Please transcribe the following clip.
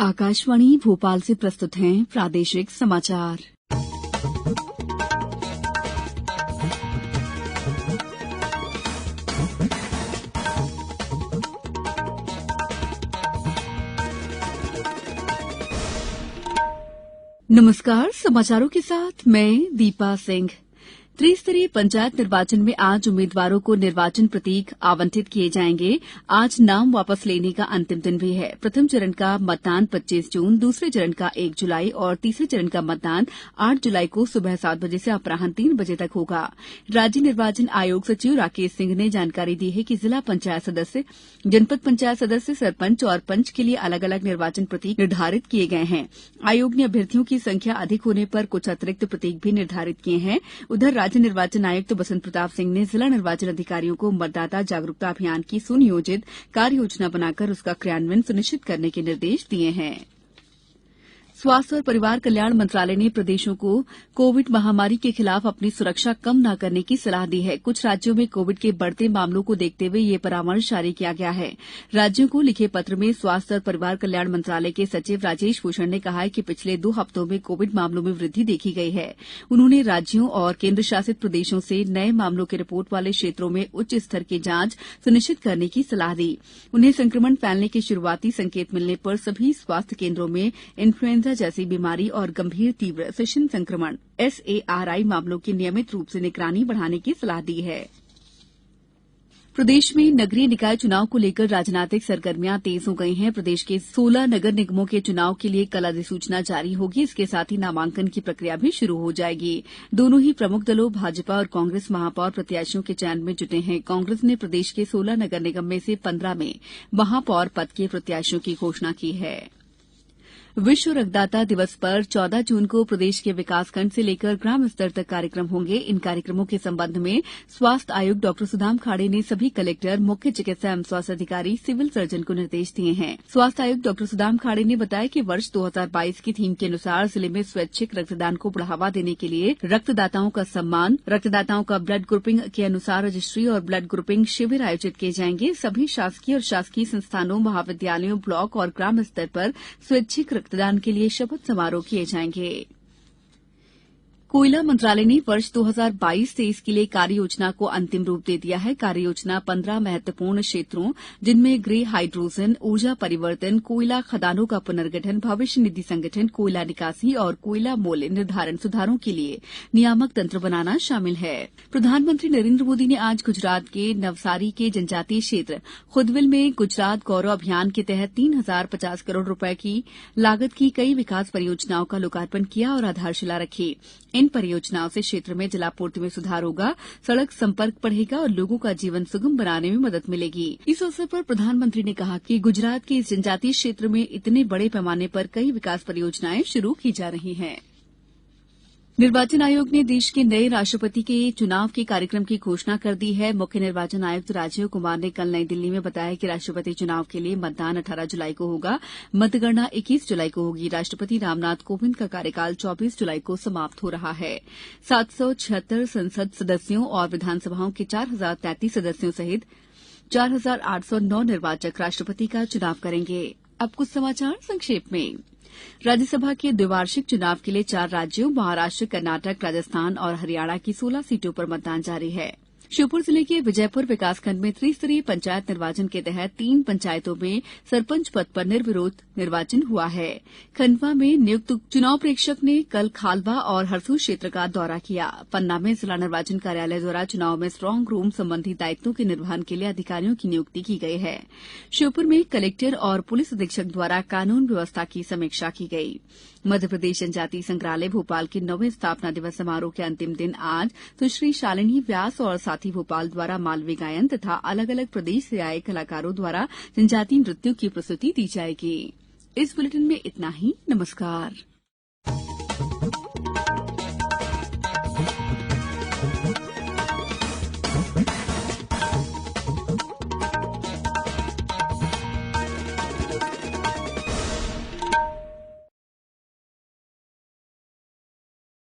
आकाशवाणी भोपाल से प्रस्तुत हैं प्रादेशिक समाचार। नमस्कार, समाचारों के साथ मैं दीपा सिंह। त्रिस्तरीय पंचायत निर्वाचन में आज उम्मीदवारों को निर्वाचन प्रतीक आवंटित किए जाएंगे। आज नाम वापस लेने का अंतिम दिन भी है। प्रथम चरण का मतदान 25 जून, दूसरे चरण का 1 जुलाई और तीसरे चरण का मतदान 8 जुलाई को सुबह 7 बजे से अपराह्न 3 बजे तक होगा। राज्य निर्वाचन आयोग सचिव राकेश सिंह ने जानकारी दी है कि जिला पंचायत सदस्य, जनपद पंचायत सदस्य, सरपंच और पंच के लिए अलग अलग निर्वाचन प्रतीक निर्धारित किए गए हैं। आयोग ने अभ्यर्थियों की संख्या अधिक होने पर कुछ अतिरिक्त प्रतीक भी निर्धारित किए हैं। उधर राज्य निर्वाचन आयुक्त बसंत प्रताप सिंह ने जिला निर्वाचन अधिकारियों को मतदाता जागरूकता अभियान की सुनियोजित कार्य योजना बनाकर उसका क्रियान्वयन सुनिश्चित करने के निर्देश दिए हैं। स्वास्थ्य और परिवार कल्याण मंत्रालय ने प्रदेशों को कोविड महामारी के खिलाफ अपनी सुरक्षा कम न करने की सलाह दी है। कुछ राज्यों में कोविड के बढ़ते मामलों को देखते हुए ये परामर्श जारी किया गया है। राज्यों को लिखे पत्र में स्वास्थ्य और परिवार कल्याण मंत्रालय के सचिव राजेश भूषण ने कहा है कि पिछले 2 हफ्तों में कोविड मामलों में वृद्धि देखी गई है। उन्होंने राज्यों और केंद्र शासित प्रदेशों से नए मामलों की रिपोर्ट वाले क्षेत्रों में उच्च स्तर की जांच सुनिश्चित करने की सलाह दी। उन्हें संक्रमण फैलने के शुरुआती संकेत मिलने पर सभी स्वास्थ्य केंद्रों में इन्फ्लुएंजा जैसी बीमारी और गंभीर तीव्र शिशन संक्रमण SARI मामलों की नियमित रूप से निगरानी बढ़ाने की सलाह दी है। प्रदेश में नगरीय निकाय चुनाव को लेकर राजनीतिक सरगर्मियां तेज हो गई हैं। प्रदेश के 16 नगर निगमों के चुनाव के लिए कल अधिसूचना जारी होगी। इसके साथ ही नामांकन की प्रक्रिया भी शुरू हो जाएगी। दोनों ही प्रमुख दलों भाजपा और कांग्रेस महापौर प्रत्याशियों के चयन में जुटे हैं। कांग्रेस ने प्रदेश के 16 नगर निगम में से 15 में महापौर पद के प्रत्याशियों की घोषणा की है। विश्व रक्तदाता दिवस पर 14 जून को प्रदेश के विकासखंड से लेकर ग्राम स्तर तक कार्यक्रम होंगे। इन कार्यक्रमों के संबंध में स्वास्थ्य आयुक्त डॉ सुदाम खाड़े ने सभी कलेक्टर, मुख्य चिकित्सा एवं स्वास्थ्य अधिकारी, सिविल सर्जन को निर्देश दिए हैं। स्वास्थ्य आयुक्त डॉ सुदाम खाड़े ने बताया कि वर्ष 2022 की थीम के अनुसार जिले में स्वैच्छिक रक्तदान को बढ़ावा देने के लिए रक्तदाताओं का सम्मान, रक्तदाताओं का ब्लड ग्रुपिंग के अनुसार रजिस्ट्री और ब्लड ग्रुपिंग शिविर आयोजित किए जाएंगे। सभी शासकीय और शासकीय संस्थानों, महाविद्यालयों, ब्लॉक और ग्राम स्तर पर स्वैच्छिक रक्तदान के लिए शपथ समारोह किए जाएंगे। कोयला मंत्रालय ने वर्ष 2022-23 के लिए कार्य योजना को अंतिम रूप दे दिया है। कार्य योजना 15 महत्वपूर्ण क्षेत्रों, जिनमें ग्रे हाइड्रोजन, ऊर्जा परिवर्तन, कोयला खदानों का पुनर्गठन, भविष्य निधि संगठन, कोयला निकासी और कोयला मूल्य निर्धारण सुधारों के लिए नियामक तंत्र बनाना शामिल है। प्रधानमंत्री नरेंद्र मोदी ने आज गुजरात के नवसारी के जनजातीय क्षेत्र खुदविल में गुजरात गौरव अभियान के तहत 3050 करोड़ रुपए की लागत की कई विकास परियोजनाओं का लोकार्पण किया और आधारशिला रखी। इन परियोजनाओं से क्षेत्र में जलापूर्ति में सुधार होगा, सड़क संपर्क बढ़ेगा और लोगों का जीवन सुगम बनाने में मदद मिलेगी। इस अवसर पर प्रधानमंत्री ने कहा कि गुजरात के इस जनजातीय क्षेत्र में इतने बड़े पैमाने पर कई विकास परियोजनाएं शुरू की जा रही हैं। निर्वाचन आयोग ने देश के नए राष्ट्रपति के चुनाव के कार्यक्रम की घोषणा कर दी है। मुख्य निर्वाचन आयुक्त राजीव कुमार ने कल नई दिल्ली में बताया कि राष्ट्रपति चुनाव के लिए मतदान 18 जुलाई को होगा। मतगणना 21 जुलाई को होगी। राष्ट्रपति रामनाथ कोविंद का कार्यकाल 24 जुलाई को समाप्त हो रहा है। 776 संसद सदस्यों और विधानसभाओं के 4033 सदस्यों सहित 4809 निर्वाचक राष्ट्रपति का चुनाव करेंगे। अब कुछ समाचार संक्षेप में। राज्यसभा के द्विवार्षिक चुनाव के लिए 4 राज्यों महाराष्ट्र, कर्नाटक, राजस्थान और हरियाणा की 16 सीटों पर मतदान जारी है। श्योपुर जिले के विजयपुर विकासखंड में त्रिस्तरीय पंचायत निर्वाचन के तहत 3 पंचायतों में सरपंच पद पर निर्विरोध निर्वाचन हुआ है। खंडवा में नियुक्त चुनाव प्रेक्षक ने कल खालवा और हरसूद क्षेत्र का दौरा किया। पन्ना में जिला निर्वाचन कार्यालय द्वारा चुनाव में स्ट्रांग रूम संबंधी दायित्वों के निर्वहन के लिए अधिकारियों की नियुक्ति की गई है। श्योपुर में कलेक्टर और पुलिस अधीक्षक द्वारा कानून व्यवस्था की समीक्षा की गई। मध्यप्रदेश जनजातीय संग्रहालय भोपाल के 9वें स्थापना दिवस समारोह के अंतिम दिन आज सुश्री शालिनी व्यास और साथी भोपाल द्वारा मालवी गायन तथा अलग अलग प्रदेश से आए कलाकारों द्वारा जनजातीय नृत्यों की प्रस्तुति दी जाएगी। इस बुलेटिन में इतना ही। नमस्कार।